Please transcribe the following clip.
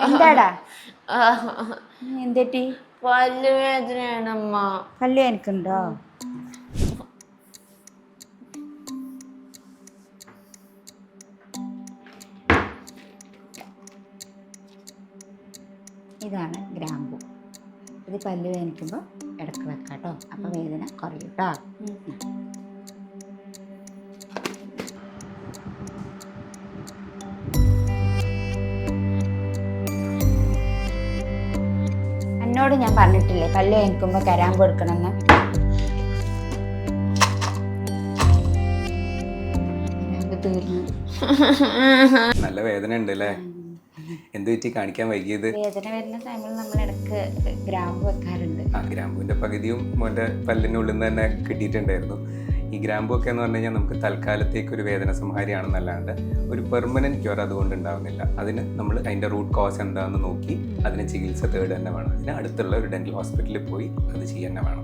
എന്താടാ എന്തെറ്റി? പല്ലുവേദനയാണമ്മ. പല്ല് എനിക്കുണ്ടോ? ഇതാണ് ഗ്രാമ്പു. ഇത് പല്ല് വേദനിക്കുമ്പോൾ ഇടക്ക് വെക്കാം കേട്ടോ. അപ്പോൾ വേദന കുറയും കേട്ടോ. എന്നോട് ഞാൻ പറഞ്ഞിട്ടില്ലേ പല്ല് വേദനിക്കുമ്പോൾ കരാമ്പ് എടുക്കണമെന്ന്? കരാമ്പ് തീർന്നു. നല്ല വേദന ഉണ്ട് അല്ലേ? എന്ത് പറ്റി കാണിക്കാൻ വൈകിയത്? വേദന വരുന്ന ടൈമിൽ നമ്മൾ ഇടക്ക് ഗ്രാമ്പ് വെക്കാറുണ്ട്. ആ ഗ്രാമ്പുവിൻ്റെ പകുതിയും മോൻ്റെ പല്ലിനുള്ളിൽ നിന്ന് തന്നെ കിട്ടിയിട്ടുണ്ടായിരുന്നു. ഈ ഗ്രാമ്പു ഒക്കെ എന്ന് പറഞ്ഞു കഴിഞ്ഞാൽ നമുക്ക് തൽക്കാലത്തേക്ക് ഒരു വേദന സംഹാരിയാണെന്നല്ലാണ്ട് ഒരു പെർമനൻറ്റ് ക്യൂർ അതുകൊണ്ട് ഉണ്ടാവുന്നില്ല. അതിന് നമ്മൾ അതിൻ്റെ റൂട്ട് കോസ് എന്താണെന്ന് നോക്കി അതിന് ചികിത്സ തേടുക തന്നെ വേണം. അതിന് അടുത്തുള്ള ഒരു ഡെൻ്റൽ ഹോസ്പിറ്റലിൽ പോയി അത് ചെയ്യുക തന്നെ വേണം.